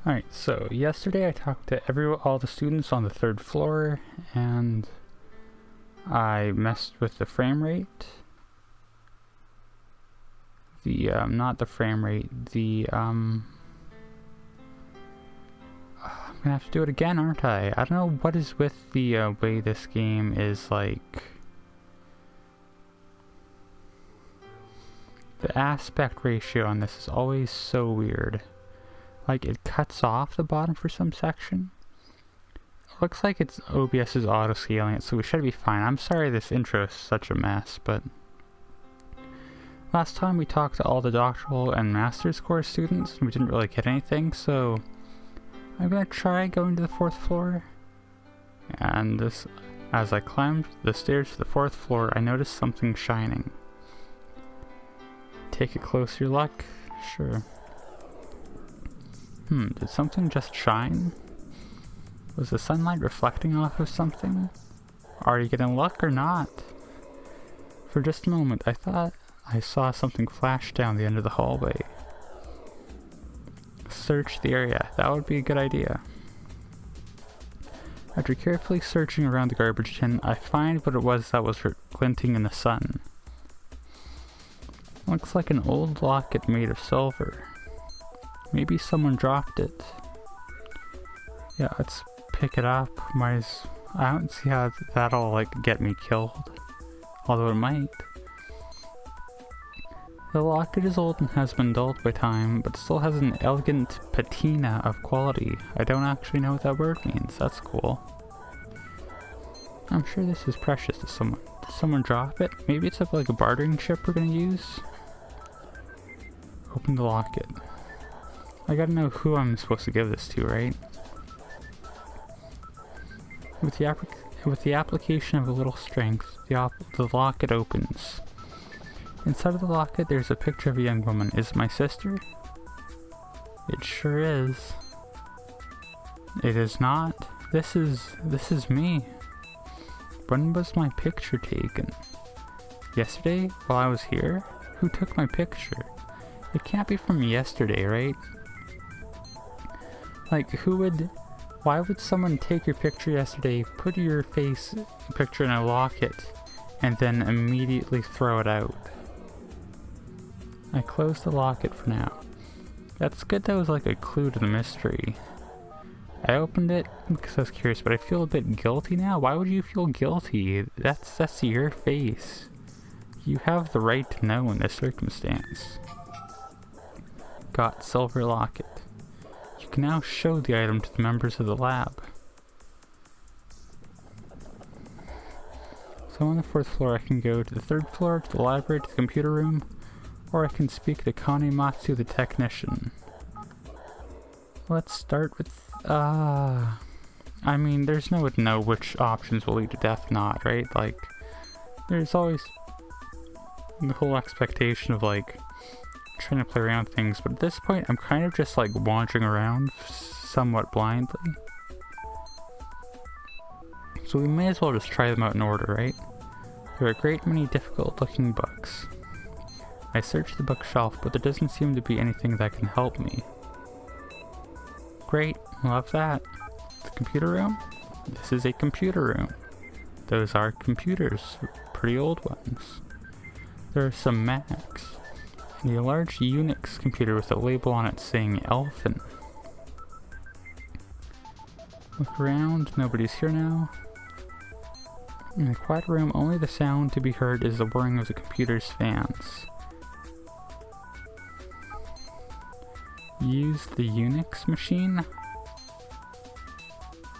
Alright, so yesterday I talked to all the students on the 3rd floor, and I messed with the frame rate. Not the frame rate, I'm gonna have to do it again, aren't I? I don't know what is with the way this game is like. The aspect ratio on this is always so weird. Like, it cuts off the bottom for some section. It looks like it's OBS is auto-scaling it, so we should be fine. I'm sorry this intro is such a mess, but last time we talked to all the doctoral and master's course students, and we didn't really get anything, so I'm gonna try going to the 4th floor. And this, as I climbed the stairs to the 4th floor, I noticed something shining. Take a closer look? Sure. Did something just shine? Was the sunlight reflecting off of something? Are you getting luck or not? For just a moment, I thought I saw something flash down the end of the hallway. Search the area. That would be a good idea. After carefully searching around the garbage tin, I find what it was that was glinting in the sun. Looks like an old locket made of silver. Maybe someone dropped it. Yeah, let's pick it up. I don't see how that'll like get me killed. Although it might. The locket is old and has been dulled by time, but still has an elegant patina of quality. I don't actually know what that word means. That's cool. I'm sure this is precious to someone. Did someone drop it? Maybe it's like a bartering chip we're gonna use? Open the locket. I gotta know who I'm supposed to give this to, right? With the application of a little strength, the locket opens. Inside of the locket, there's a picture of a young woman. Is it my sister? It sure is. It is not. This is me. When was my picture taken? Yesterday, while I was here? Who took my picture? It can't be from yesterday, right? Like, why would someone take your picture yesterday, put your face picture in a locket, and then immediately throw it out? I closed the locket for now. That's good, that was like a clue to the mystery. I opened it because I was curious, but I feel a bit guilty now. Why would you feel guilty? That's your face. You have the right to know in this circumstance. Got silver locket. You can now show the item to the members of the lab. So on the 4th floor I can go to the 3rd floor, to the library, to the computer room, or I can speak to Kanematsu the technician. Let's start with, I mean, there's no way to know which options will lead to death not, right? Like, there's always the whole expectation of like trying to play around things, but at this point I'm kind of just like wandering around somewhat blindly. So we may as well just try them out in order, right? There are a great many difficult looking books. I search the bookshelf, but there doesn't seem to be anything that can help me. Great, love that. The computer room? This is a computer room. Those are computers, pretty old ones. There are some Macs. And a large Unix computer with a label on it saying Elfin. Look around, nobody's here now. In the quiet room, only the sound to be heard is the whirring of the computer's fans. Use the Unix machine?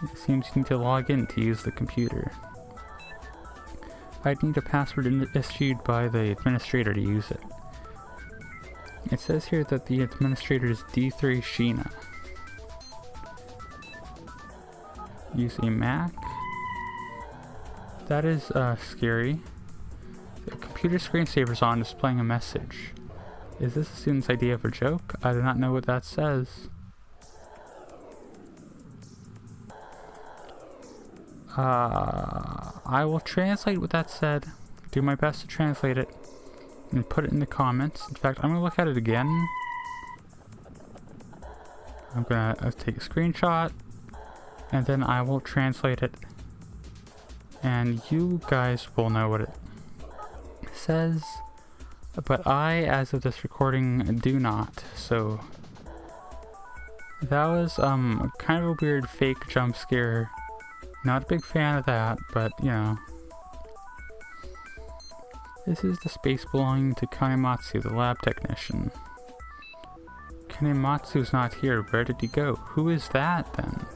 It seems you need to log in to use the computer. I'd need a password issued by the administrator to use it. It says here that the administrator is D3 Sheena. Use a Mac. That is scary. The computer screensaver is on, displaying a message. Is this a student's idea of a joke? I do not know what that says. I will translate what that said. Do my best to translate it. And put it in the comments. In fact, I'm gonna look at it again. I'm gonna take a screenshot, and then I will translate it, and you guys will know what it says, but I, as of this recording, do not. So that was kind of a weird fake jump scare. Not a big fan of that, but you know. This is the space belonging to Kanematsu, the lab technician. Kanematsu's not here. Where did he go? Who is that then?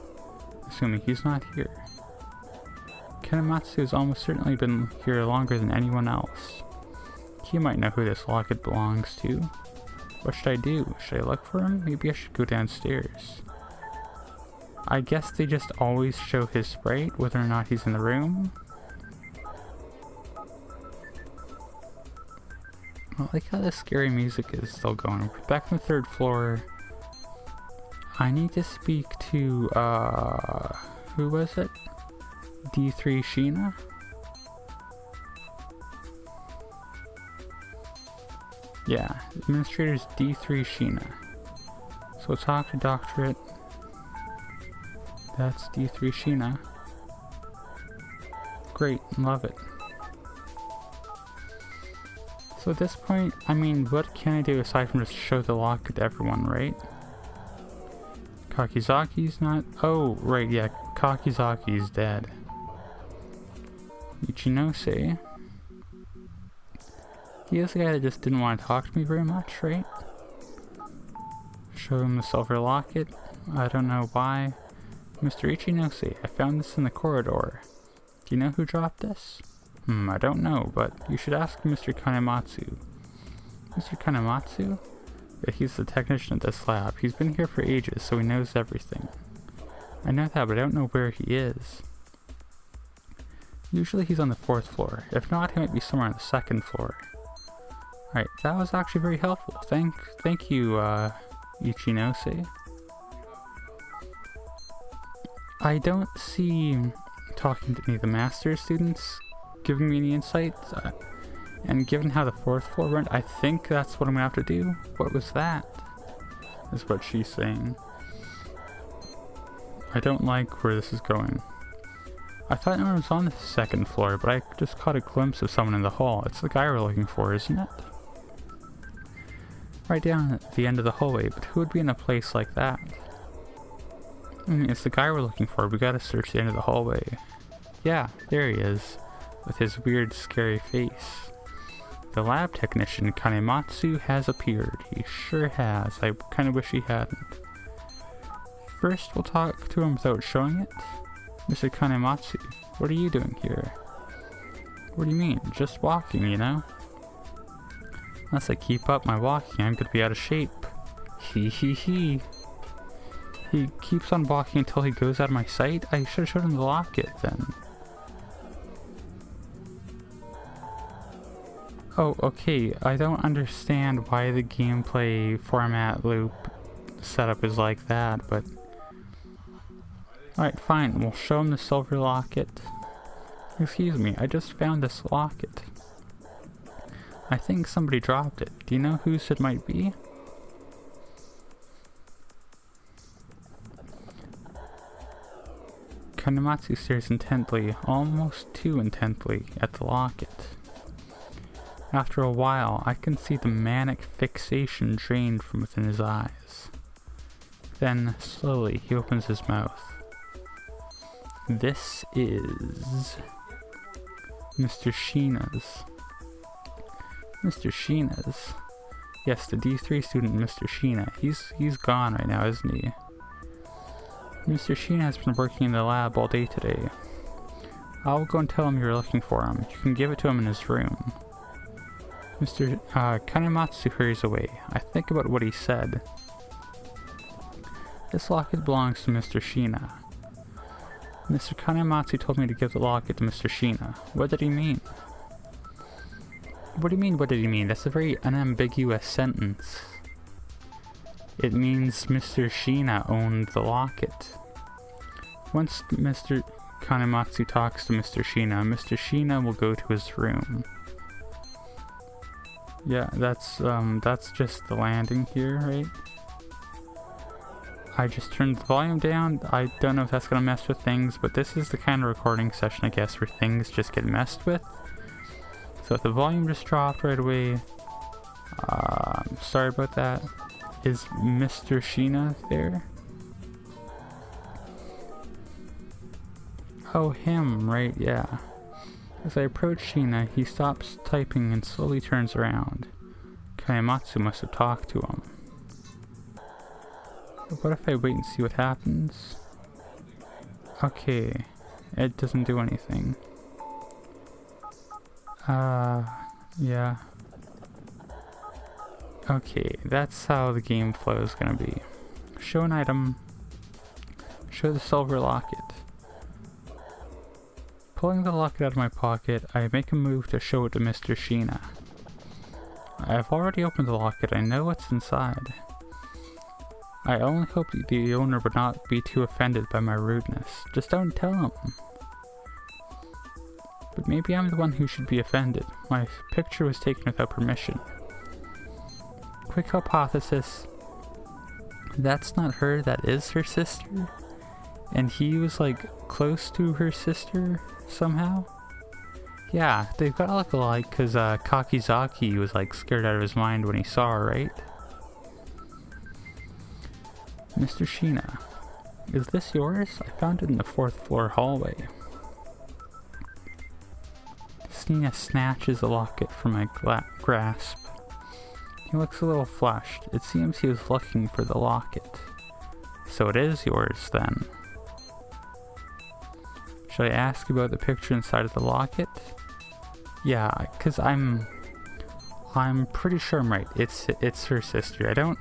Assuming he's not here. Kanematsu has almost certainly been here longer than anyone else. He might know who this locket belongs to. What should I do? Should I look for him? Maybe I should go downstairs. I guess they just always show his sprite, whether or not he's in the room. I like how the scary music is still going. We're back on the 3rd floor. I need to speak to, who was it? D3 Sheena? Yeah, Administrator's D3 Sheena. So talk to Doctorate. That's D3 Sheena. Great, love it. So at this point, I mean, what can I do aside from just show the locket to everyone, right? Kakizaki's not... Oh, right, yeah, Kakizaki's dead. Ichinose. He is the guy that just didn't want to talk to me very much, right? Show him the silver locket. I don't know why. Mr. Ichinose, I found this in the corridor. Do you know who dropped this? I don't know, but you should ask Mr. Kanematsu. Mr. Kanematsu? Yeah, he's the technician at this lab. He's been here for ages, so he knows everything. I know that, but I don't know where he is. Usually he's on the 4th floor. If not, he might be somewhere on the 2nd floor. Alright, that was actually very helpful. Thank you, Ichinose. I don't see talking to any of the master's students giving me any insights, and given how the 4th floor went, I think that's what I'm gonna have to do. What was that? Is what she's saying. I don't like where this is going. I thought no one was on the 2nd floor, but I just caught a glimpse of someone in the hall. It's the guy we're looking for, isn't it? Right down at the end of the hallway, but who would be in a place like that? I mean, it's the guy we're looking for. We gotta search the end of the hallway. Yeah, there he is, with his weird, scary face. The lab technician, Kanematsu, has appeared. He sure has. I kinda wish he hadn't. First, we'll talk to him without showing it. Mr. Kanematsu, what are you doing here? What do you mean? Just walking, you know? Unless I keep up my walking, I'm gonna be out of shape. Hee hee hee. He keeps on walking until he goes out of my sight? I should have showed him the locket then. Oh, okay, I don't understand why the gameplay format loop setup is like that, but... Alright, fine, we'll show him the silver locket. Excuse me, I just found this locket. I think somebody dropped it. Do you know whose it might be? Kanematsu stares intently, almost too intently, at the locket. After a while, I can see the manic fixation drained from within his eyes. Then, slowly, he opens his mouth. This is... Mr. Sheena's. Mr. Sheena's? Yes, the D3 student, Mr. Sheena. He's gone right now, isn't he? Mr. Sheena has been working in the lab all day today. I'll go and tell him you're looking for him. You can give it to him in his room. Mr. Kanematsu hurries away. I think about what he said. This locket belongs to Mr. Sheena. Mr. Kanematsu told me to give the locket to Mr. Sheena. What did he mean? What do you mean, what did he mean? That's a very unambiguous sentence. It means Mr. Sheena owned the locket. Once Mr. Kanematsu talks to Mr. Sheena will go to his room. Yeah, that's just the landing here, right? I just turned the volume down. I don't know if that's gonna mess with things, but this is the kind of recording session, I guess, where things just get messed with. So if the volume just dropped right away, sorry about that. Is Mr. Sheena there? Oh, him, right, yeah. As I approach Sheena, he stops typing and slowly turns around. Kanematsu must have talked to him. But what if I wait and see what happens? Okay, it doesn't do anything. Yeah. Okay, that's how the game flow is gonna be. Show an item. Show the silver locket. Pulling the locket out of my pocket, I make a move to show it to Mr. Sheena. I've already opened the locket, I know what's inside. I only hope the owner would not be too offended by my rudeness. Just don't tell him. But maybe I'm the one who should be offended. My picture was taken without permission. Quick hypothesis. That's not her, that is her sister? And he was like close to her sister somehow? Yeah, they've got to look alike because Kakizaki was like scared out of his mind when he saw her, right? Mr. Sheena, is this yours? I found it in the 4th floor hallway. Sheena snatches the locket from my grasp. He looks a little flushed. It seems he was looking for the locket. So it is yours then. Should I ask about the picture inside of the locket? Yeah, because I'm pretty sure I'm right. It's her sister. I don't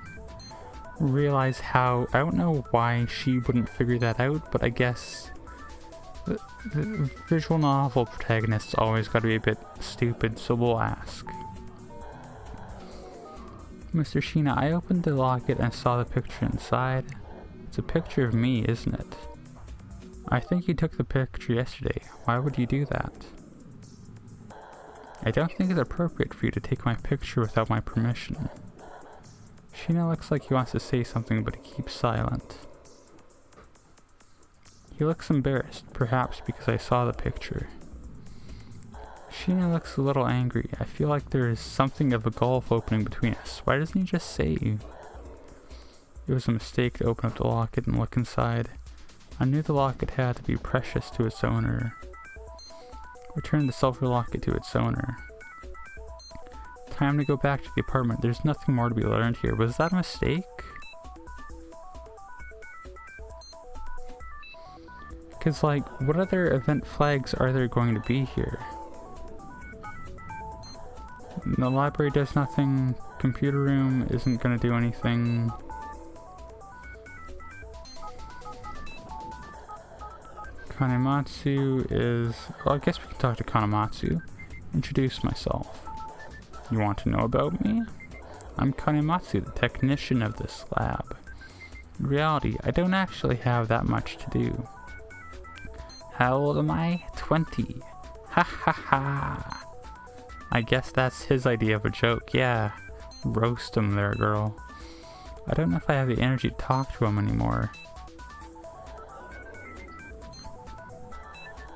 realize how, I don't know why she wouldn't figure that out, but I guess the visual novel protagonist's always got to be a bit stupid, so we'll ask. Mr. Sheena, I opened the locket and saw the picture inside. It's a picture of me, isn't it? I think you took the picture yesterday. Why would you do that? I don't think it's appropriate for you to take my picture without my permission. Sheena looks like he wants to say something, but he keeps silent. He looks embarrassed, perhaps because I saw the picture. Sheena looks a little angry. I feel like there is something of a gulf opening between us. Why doesn't he just say? It was a mistake to open up the locket and look inside. I knew the locket had to be precious to its owner. Return the silver locket to its owner. Time to go back to the apartment. There's nothing more to be learned here. Was that a mistake? Because, like, what other event flags are there going to be here? The library does nothing. Computer room isn't going to do anything. Kanematsu is... Well, I guess we can talk to Kanematsu. Introduce myself. You want to know about me? I'm Kanematsu, the technician of this lab. In reality, I don't actually have that much to do. How old am I? 20. Ha ha ha. I guess that's his idea of a joke, yeah. Roast him there, girl. I don't know if I have the energy to talk to him anymore.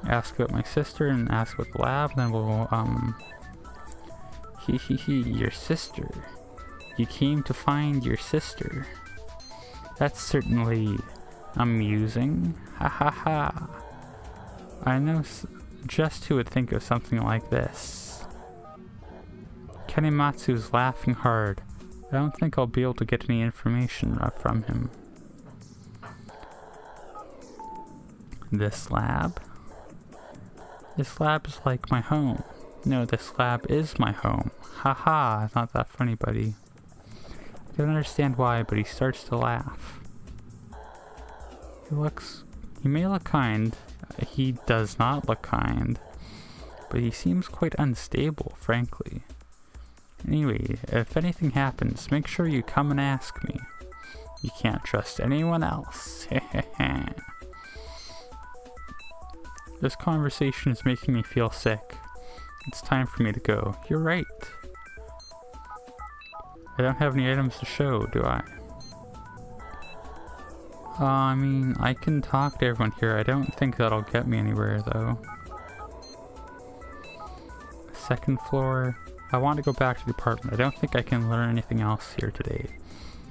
Ask about my sister and ask about the lab, then we'll, your sister. You came to find your sister. That's certainly amusing. Ha ha ha. I know just who would think of something like this. Kanematsu's laughing hard. I don't think I'll be able to get any information from him. This lab? This lab is like my home. No, this lab is my home. Haha, not that funny, buddy. I don't understand why, but he starts to laugh. He may look kind. He does not look kind. But he seems quite unstable, frankly. Anyway, if anything happens, make sure you come and ask me. You can't trust anyone else. This conversation is making me feel sick. It's time for me to go. You're right. I don't have any items to show, do I? I mean, I can talk to everyone here. I don't think that'll get me anywhere, though. Second floor. I want to go back to the apartment. I don't think I can learn anything else here today.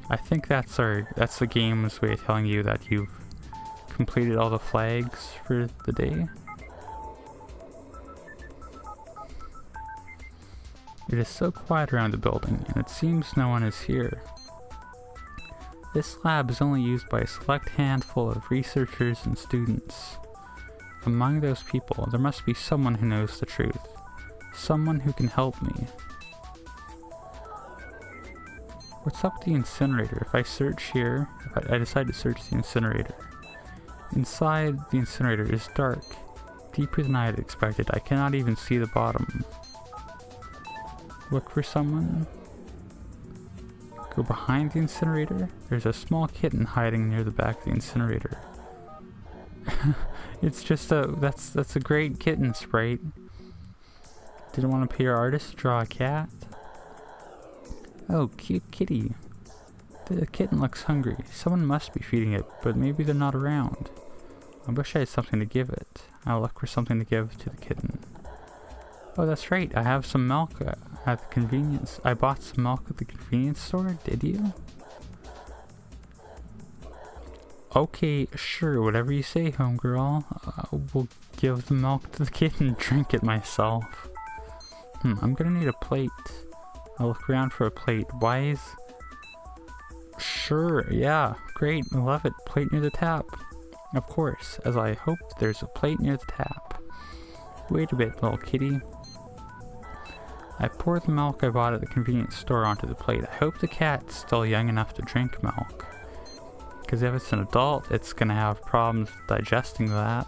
I think that's the game's way of telling you that you've completed all the flags for the day. It is so quiet around the building, and it seems no one is here. This lab is only used by a select handful of researchers and students. Among those people, there must be someone who knows the truth. Someone who can help me. What's up with the incinerator? If I search here, if I decide to search the incinerator. Inside the incinerator is dark, deeper than I had expected. I cannot even see the bottom. Look for someone. Go behind the incinerator. There's a small kitten hiding near the back of the incinerator. It's just that's a great kitten sprite. Didn't want to pay our artist to draw a cat. Oh, cute kitty. The kitten looks hungry. Someone must be feeding it, but maybe they're not around. I wish I had something to give it. I'll look for something to give to the kitten. Oh, that's right. I have some milk at the convenience. I bought some milk at the convenience store. Did you? Okay, sure. Whatever you say, homegirl. We'll give the milk to the kitten and drink it myself. I'm gonna need a plate. I'll look around for a plate. Why is... Sure, yeah, great, I love it. Plate near the tap. Of course, as I hoped, there's a plate near the tap. Wait a bit, little kitty. I pour the milk I bought at the convenience store onto the plate. I hope the cat's still young enough to drink milk. Because if it's an adult, it's gonna have problems digesting that.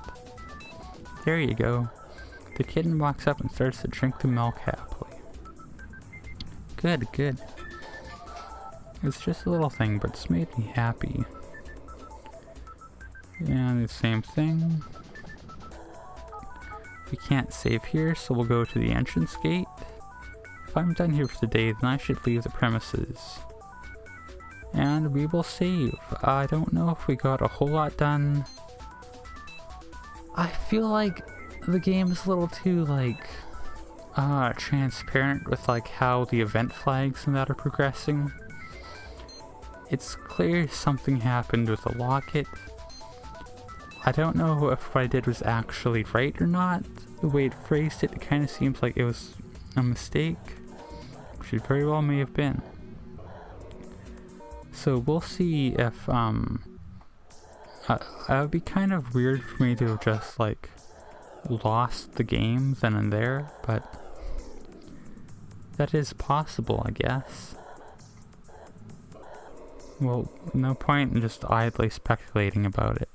There you go. The kitten walks up and starts to drink the milk happily. Good, good. It's just a little thing, but it's made me happy. And the same thing. We can't save here, so we'll go to the entrance gate. If I'm done here for the day, then I should leave the premises. And we will save. I don't know if we got a whole lot done. I feel like the game is a little too, like, transparent with, like, how the event flags and that are progressing. It's clear something happened with the locket. I don't know if what I did was actually right or not. The way it phrased it, it kind of seems like it was a mistake, which it very well may have been. So we'll see if, it would be kind of weird for me to have just, like, lost the game then and there, but that is possible, I guess. Well, no point in just idly speculating about it.